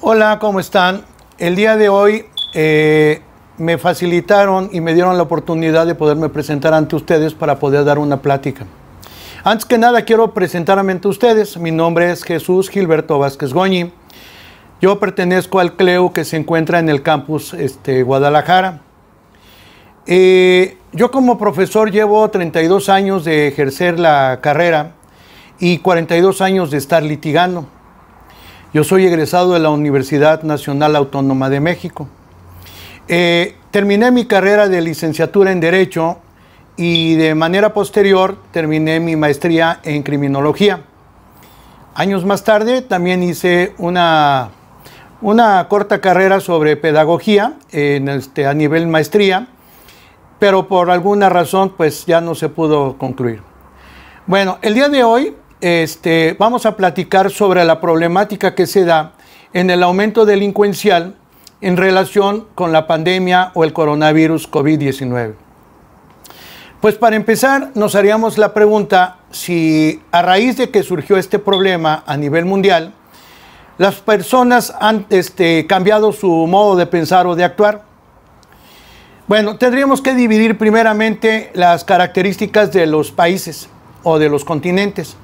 Hola, ¿cómo están? El día de hoy me facilitaron y me dieron la oportunidad de poderme presentar ante ustedes para poder dar una plática. Antes que nada quiero presentarme ante ustedes. Mi nombre es Jesús Gilberto Vázquez Goñi. Yo pertenezco al CLEU que se encuentra en el campus Guadalajara. Yo como profesor llevo 32 años de ejercer la carrera y 42 años de estar litigando. Yo soy egresado de la Universidad Nacional Autónoma de México. Terminé mi carrera de licenciatura en Derecho y de manera posterior terminé mi maestría en Criminología. Años más tarde también hice una corta carrera sobre pedagogía a nivel maestría, pero por alguna razón pues ya no se pudo concluir. Bueno, el día de hoy vamos a platicar sobre la problemática que se da en el aumento delincuencial en relación con la pandemia o el coronavirus COVID-19. Pues para empezar, nos haríamos la pregunta si a raíz de que surgió este problema a nivel mundial, las personas han cambiado su modo de pensar o de actuar. Bueno, tendríamos que dividir primeramente las características de los países o de los continentes.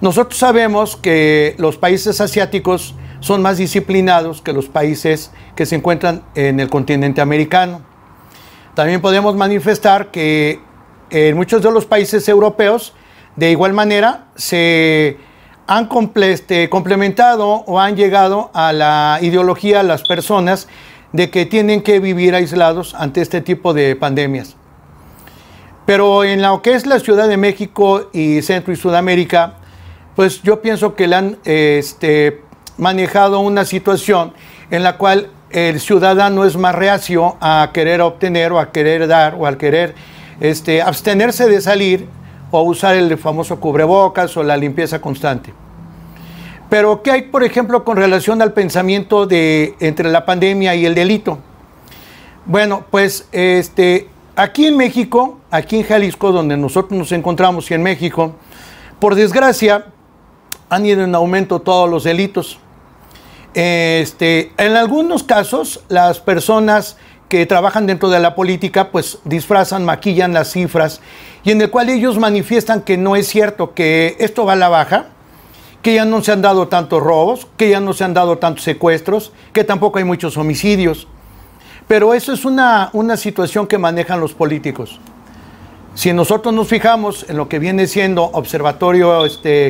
Nosotros sabemos que los países asiáticos son más disciplinados que los países que se encuentran en el continente americano. También podemos manifestar que en muchos de los países europeos, de igual manera, se han complementado o han llegado a la ideología las personas de que tienen que vivir aislados ante este tipo de pandemias. Pero en lo que es la Ciudad de México y Centro y Sudamérica, pues yo pienso que le han manejado una situación en la cual el ciudadano es más reacio a querer obtener o a querer dar o al querer abstenerse de salir o usar el famoso cubrebocas o la limpieza constante. Pero ¿qué hay, por ejemplo, con relación al pensamiento entre la pandemia y el delito? Bueno, pues aquí en México, aquí en Jalisco, donde nosotros nos encontramos y en México, por desgracia, han ido en aumento todos los delitos. En algunos casos, las personas que trabajan dentro de la política, pues disfrazan, maquillan las cifras, y en el cual ellos manifiestan que no es cierto, que esto va a la baja, que ya no se han dado tantos robos, que ya no se han dado tantos secuestros, que tampoco hay muchos homicidios. Pero eso es una situación que manejan los políticos. Si nosotros nos fijamos en lo que viene siendo observatorio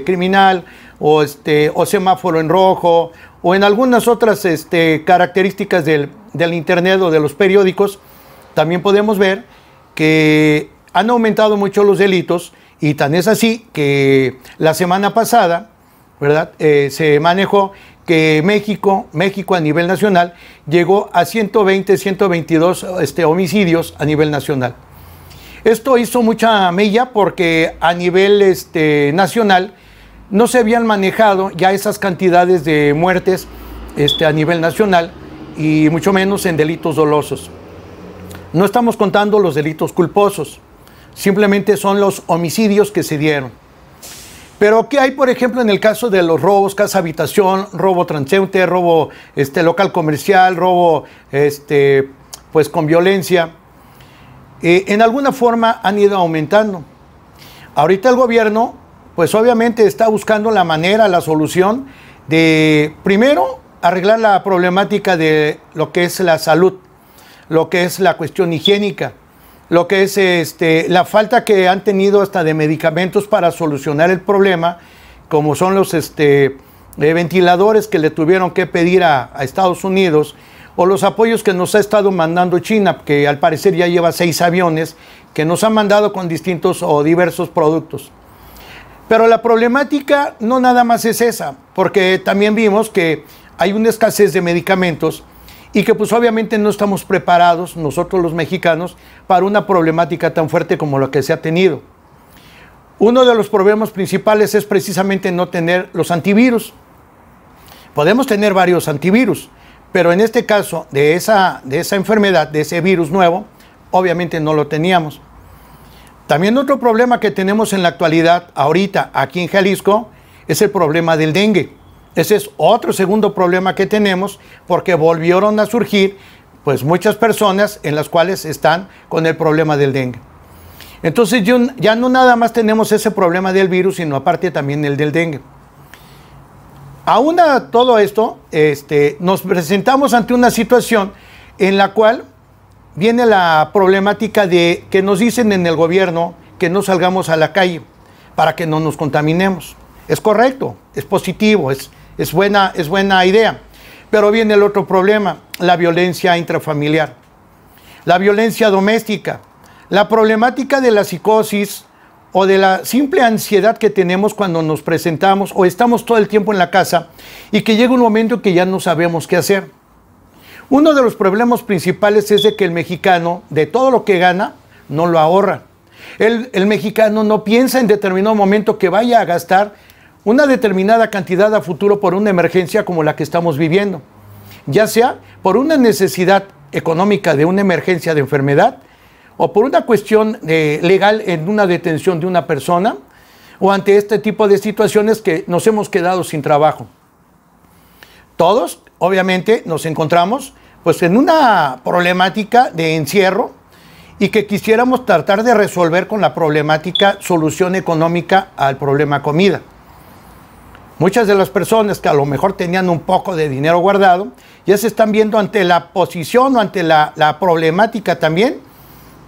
criminal o semáforo en rojo o en algunas otras características del internet o de los periódicos, también podemos ver que han aumentado mucho los delitos, y tan es así que la semana pasada, ¿verdad? Se manejó que México a nivel nacional llegó a 120, 122 homicidios a nivel nacional. Esto hizo mucha mella porque a nivel nacional no se habían manejado ya esas cantidades de muertes a nivel nacional, y mucho menos en delitos dolosos. No estamos contando los delitos culposos, simplemente son los homicidios que se dieron. Pero ¿qué hay, por ejemplo, en el caso de los robos, casa habitación, robo transeúnte, robo local comercial, robo pues con violencia? En alguna forma han ido aumentando. Ahorita el gobierno, pues obviamente está buscando la manera, la solución de, primero, arreglar la problemática de lo que es la salud, lo que es la cuestión higiénica, lo que es la falta que han tenido hasta de medicamentos para solucionar el problema, como son los ventiladores que le tuvieron que pedir a Estados Unidos, o los apoyos que nos ha estado mandando China, que al parecer ya lleva 6 aviones que nos han mandado con distintos o diversos productos. Pero la problemática no nada más es esa, porque también vimos que hay una escasez de medicamentos y que pues obviamente no estamos preparados nosotros los mexicanos para una problemática tan fuerte como la que se ha tenido. Uno de los problemas principales es precisamente no tener los antivirus. Podemos tener varios antivirus, pero en este caso de esa enfermedad, de ese virus nuevo, obviamente no lo teníamos. También otro problema que tenemos en la actualidad, ahorita, aquí en Jalisco, es el problema del dengue. Ese es otro segundo problema que tenemos, porque volvieron a surgir pues muchas personas en las cuales están con el problema del dengue. Entonces ya no nada más tenemos ese problema del virus, sino aparte también el del dengue. Aún a todo esto, nos presentamos ante una situación en la cual viene la problemática de que nos dicen en el gobierno que no salgamos a la calle para que no nos contaminemos. Es correcto, es positivo, es buena idea. Pero viene el otro problema, la violencia intrafamiliar, la violencia doméstica, la problemática de la psicosis o de la simple ansiedad que tenemos cuando nos presentamos o estamos todo el tiempo en la casa y que llega un momento que ya no sabemos qué hacer. Uno de los problemas principales es de que el mexicano, de todo lo que gana, no lo ahorra. El mexicano no piensa en determinado momento que vaya a gastar una determinada cantidad a futuro por una emergencia como la que estamos viviendo, ya sea por una necesidad económica de una emergencia de enfermedad o por una cuestión legal en una detención de una persona o ante este tipo de situaciones que nos hemos quedado sin trabajo. Todos, obviamente, nos encontramos pues en una problemática de encierro y que quisiéramos tratar de resolver con la problemática solución económica al problema comida. Muchas de las personas que a lo mejor tenían un poco de dinero guardado ya se están viendo ante la posición o ante la problemática también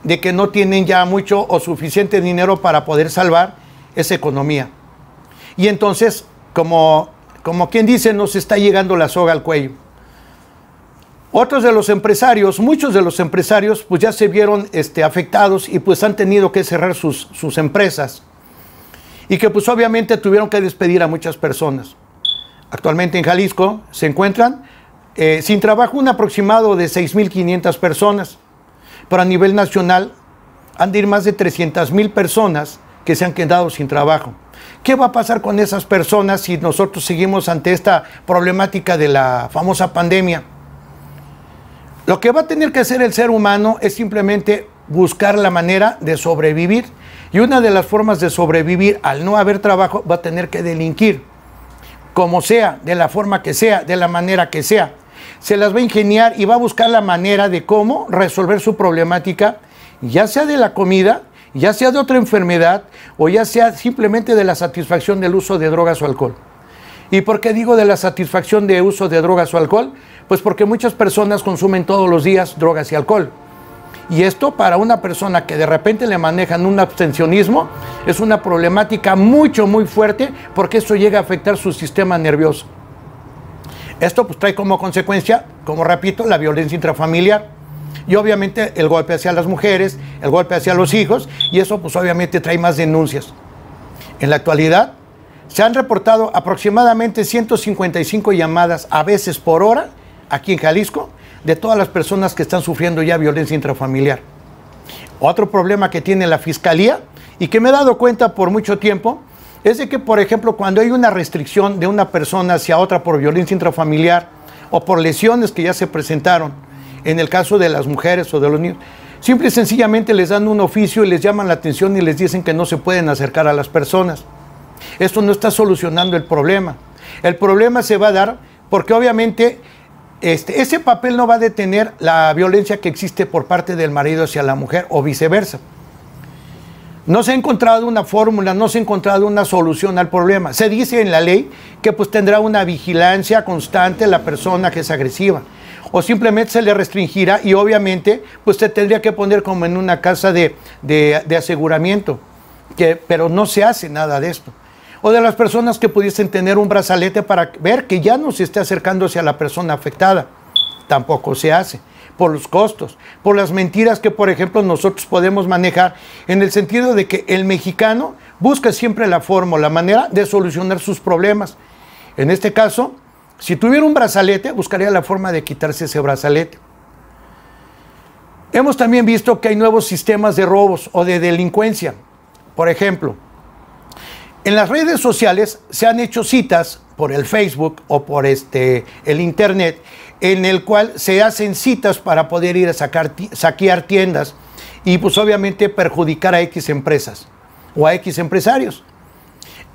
de que no tienen ya mucho o suficiente dinero para poder salvar esa economía. Y entonces, como quien dice, nos está llegando la soga al cuello. Otros de los empresarios, muchos de los empresarios, pues ya se vieron afectados y pues han tenido que cerrar sus empresas. Y que pues obviamente tuvieron que despedir a muchas personas. Actualmente en Jalisco se encuentran sin trabajo un aproximado de 6,500 personas. Pero a nivel nacional han de ir más de 300,000 personas que se han quedado sin trabajo. ¿Qué va a pasar con esas personas si nosotros seguimos ante esta problemática de la famosa pandemia? Lo que va a tener que hacer el ser humano es simplemente buscar la manera de sobrevivir. Y una de las formas de sobrevivir al no haber trabajo va a tener que delinquir. Como sea, de la forma que sea, de la manera que sea. Se las va a ingeniar y va a buscar la manera de cómo resolver su problemática, ya sea de la comida, ya sea de otra enfermedad o ya sea simplemente de la satisfacción del uso de drogas o alcohol. ¿Y por qué digo de la satisfacción de uso de drogas o alcohol? Pues porque muchas personas consumen todos los días drogas y alcohol. Y esto para una persona que de repente le manejan un abstencionismo es una problemática muy fuerte porque esto llega a afectar su sistema nervioso. Esto pues trae como consecuencia, como repito, la violencia intrafamiliar y obviamente el golpe hacia las mujeres, el golpe hacia los hijos y eso pues obviamente trae más denuncias. En la actualidad se han reportado aproximadamente 155 llamadas a veces por hora aquí en Jalisco de todas las personas que están sufriendo ya violencia intrafamiliar. Otro problema que tiene la Fiscalía y que me he dado cuenta por mucho tiempo es de que, por ejemplo, cuando hay una restricción de una persona hacia otra por violencia intrafamiliar o por lesiones que ya se presentaron, en el caso de las mujeres o de los niños, simple y sencillamente les dan un oficio y les llaman la atención y les dicen que no se pueden acercar a las personas. Esto no está solucionando el problema. El problema se va a dar porque obviamente ese papel no va a detener la violencia que existe por parte del marido hacia la mujer o viceversa. No se ha encontrado una fórmula, no se ha encontrado una solución al problema. Se dice en la ley que pues tendrá una vigilancia constante la persona que es agresiva. O simplemente se le restringirá y obviamente pues se tendría que poner como en una casa de aseguramiento. Pero no se hace nada de esto. O de las personas que pudiesen tener un brazalete para ver que ya no se esté acercándose a la persona afectada. Tampoco se hace. Por los costos, por las mentiras que, por ejemplo, nosotros podemos manejar en el sentido de que el mexicano busca siempre la forma o la manera de solucionar sus problemas. En este caso, si tuviera un brazalete, buscaría la forma de quitarse ese brazalete. Hemos también visto que hay nuevos sistemas de robos o de delincuencia. Por ejemplo, en las redes sociales se han hecho citas por el Facebook o por el Internet, en el cual se hacen citas para poder ir a saquear tiendas y pues obviamente perjudicar a X empresas o a X empresarios.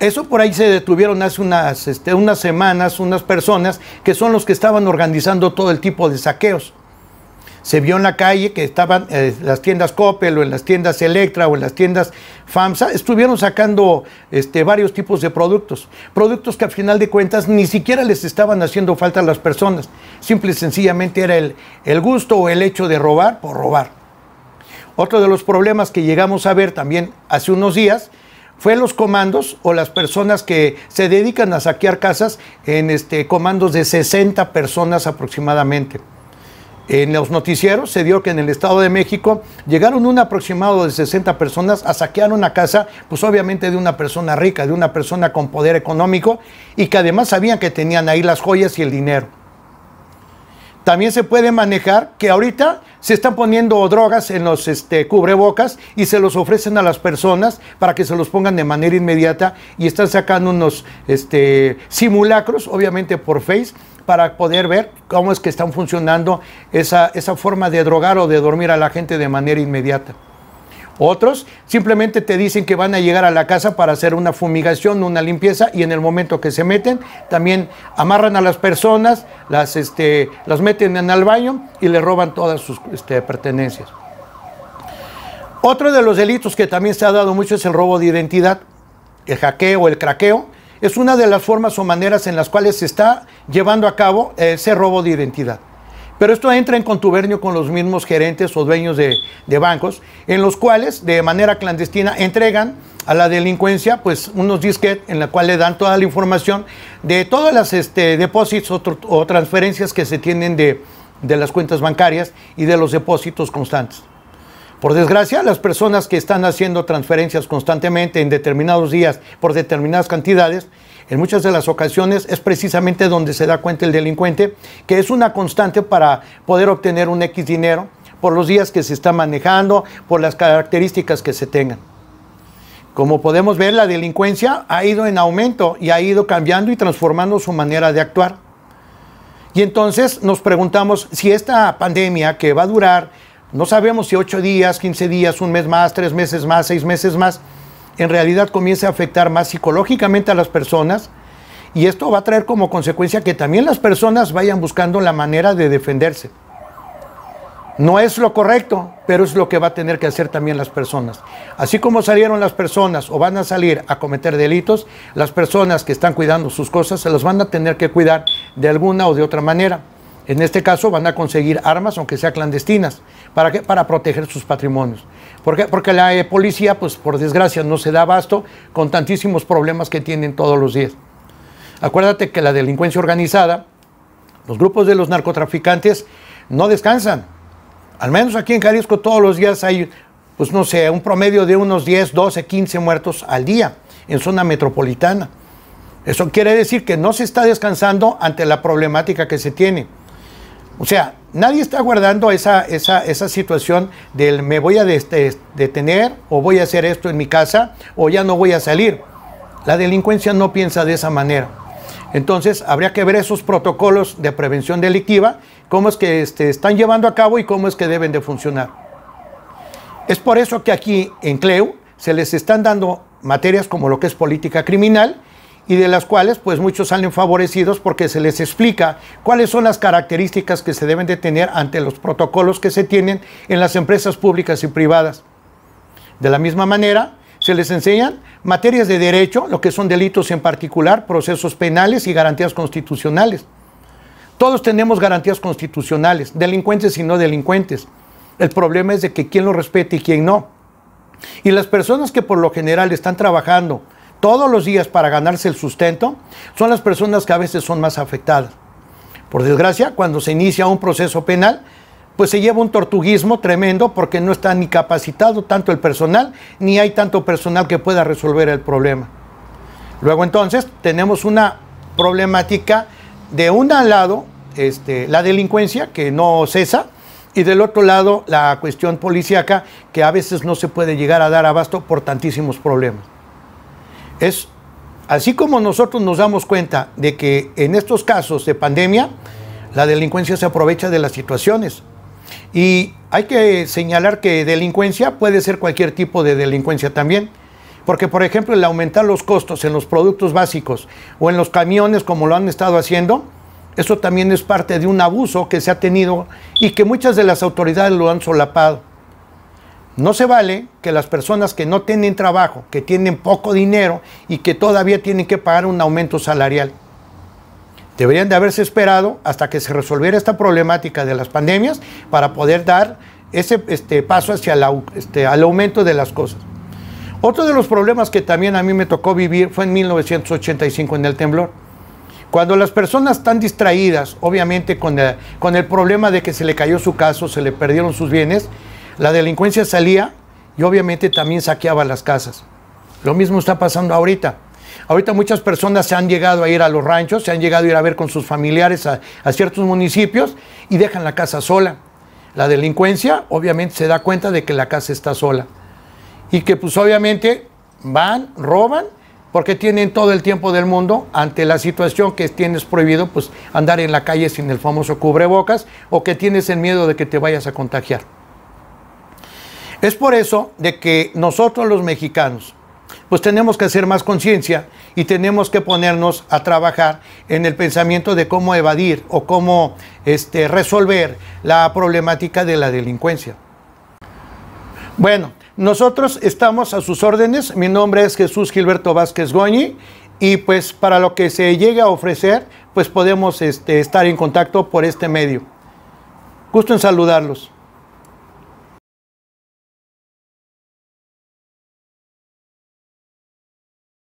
Eso por ahí se detuvieron hace unas semanas unas personas que son los que estaban organizando todo el tipo de saqueos. Se vio en la calle que estaban las tiendas Coppel o en las tiendas Electra o en las tiendas FAMSA, estuvieron sacando varios tipos de productos que al final de cuentas ni siquiera les estaban haciendo falta a las personas, simple y sencillamente era el gusto o el hecho de robar por robar. Otro de los problemas que llegamos a ver también hace unos días fue los comandos o las personas que se dedican a saquear casas en comandos de 60 personas aproximadamente. En los noticieros se dio que en el Estado de México llegaron un aproximado de 60 personas a saquear una casa, pues obviamente de una persona rica, de una persona con poder económico y que además sabían que tenían ahí las joyas y el dinero. También se puede manejar que ahorita se están poniendo drogas en los cubrebocas y se los ofrecen a las personas para que se los pongan de manera inmediata y están sacando unos simulacros, obviamente por Face, para poder ver cómo es que están funcionando esa forma de drogar o de dormir a la gente de manera inmediata. Otros simplemente te dicen que van a llegar a la casa para hacer una fumigación, una limpieza, y en el momento que se meten, también amarran a las personas, las meten en el baño y les roban todas sus pertenencias. Otro de los delitos que también se ha dado mucho es el robo de identidad, el hackeo, el craqueo. Es una de las formas o maneras en las cuales se está llevando a cabo ese robo de identidad. Pero esto entra en contubernio con los mismos gerentes o dueños de bancos, en los cuales de manera clandestina entregan a la delincuencia pues unos disquetes en la cual le dan toda la información de todas las depósitos o transferencias que se tienen de las cuentas bancarias y de los depósitos constantes. Por desgracia, las personas que están haciendo transferencias constantemente en determinados días por determinadas cantidades, en muchas de las ocasiones es precisamente donde se da cuenta el delincuente que es una constante para poder obtener un X dinero por los días que se está manejando, por las características que se tengan. Como podemos ver, la delincuencia ha ido en aumento y ha ido cambiando y transformando su manera de actuar. Y entonces nos preguntamos si esta pandemia que va a durar, no sabemos si 8 días, 15 días, un mes más, 3 meses más, 6 meses más, en realidad comienza a afectar más psicológicamente a las personas, y esto va a traer como consecuencia que también las personas vayan buscando la manera de defenderse. No es lo correcto, pero es lo que va a tener que hacer también las personas. Así como salieron las personas o van a salir a cometer delitos, las personas que están cuidando sus cosas se las van a tener que cuidar de alguna o de otra manera. En este caso van a conseguir armas, aunque sean clandestinas. ¿Para qué? Para proteger sus patrimonios. ¿Por qué? Porque la policía, pues por desgracia, no se da abasto con tantísimos problemas que tienen todos los días. Acuérdate que la delincuencia organizada, los grupos de los narcotraficantes, no descansan. Al menos aquí en Jalisco todos los días hay, pues no sé, un promedio de unos 10, 12, 15 muertos al día en zona metropolitana. Eso quiere decir que no se está descansando ante la problemática que se tiene. O sea, nadie está guardando esa situación del me voy a detener o voy a hacer esto en mi casa o ya no voy a salir. La delincuencia no piensa de esa manera. Entonces, habría que ver esos protocolos de prevención delictiva, cómo es que están llevando a cabo y cómo es que deben de funcionar. Es por eso que aquí en CLEU se les están dando materias como lo que es política criminal, y de las cuales pues muchos salen favorecidos porque se les explica cuáles son las características que se deben de tener ante los protocolos que se tienen en las empresas públicas y privadas. De la misma manera, se les enseñan materias de derecho, lo que son delitos en particular, procesos penales y garantías constitucionales. Todos tenemos garantías constitucionales, delincuentes y no delincuentes. El problema es de que quién lo respete y quién no. Y las personas que por lo general están trabajando todos los días para ganarse el sustento, son las personas que a veces son más afectadas. Por desgracia, cuando se inicia un proceso penal, pues se lleva un tortuguismo tremendo porque no está ni capacitado tanto el personal, ni hay tanto personal que pueda resolver el problema. Luego entonces tenemos una problemática de un lado, la delincuencia que no cesa, y del otro lado la cuestión policíaca que a veces no se puede llegar a dar abasto por tantísimos problemas. Es así como nosotros nos damos cuenta de que en estos casos de pandemia, la delincuencia se aprovecha de las situaciones. Y hay que señalar que delincuencia puede ser cualquier tipo de delincuencia también. Porque, por ejemplo, el aumentar los costos en los productos básicos o en los camiones, como lo han estado haciendo, eso también es parte de un abuso que se ha tenido y que muchas de las autoridades lo han solapado. No se vale que las personas que no tienen trabajo, que tienen poco dinero y que todavía tienen que pagar un aumento salarial. Deberían de haberse esperado hasta que se resolviera esta problemática de las pandemias para poder dar ese paso hacia al aumento de las cosas. Otro de los problemas que también a mí me tocó vivir fue en 1985 en el temblor. Cuando las personas están distraídas, obviamente con el problema de que se le cayó su casa, se le perdieron sus bienes, la delincuencia salía y obviamente también saqueaba las casas. Lo mismo está pasando ahorita. Ahorita muchas personas se han llegado a ir a los ranchos, se han llegado a ir a ver con sus familiares a ciertos municipios y dejan la casa sola. La delincuencia obviamente se da cuenta de que la casa está sola. Y que pues obviamente van, roban, porque tienen todo el tiempo del mundo ante la situación que tienes prohibido pues andar en la calle sin el famoso cubrebocas o que tienes el miedo de que te vayas a contagiar. Es por eso de que nosotros los mexicanos pues tenemos que hacer más conciencia y tenemos que ponernos a trabajar en el pensamiento de cómo evadir o cómo resolver la problemática de la delincuencia. Bueno, nosotros estamos a sus órdenes. Mi nombre es Jesús Gilberto Vázquez Goñi y pues para lo que se llegue a ofrecer, pues podemos estar en contacto por este medio. Gusto en saludarlos.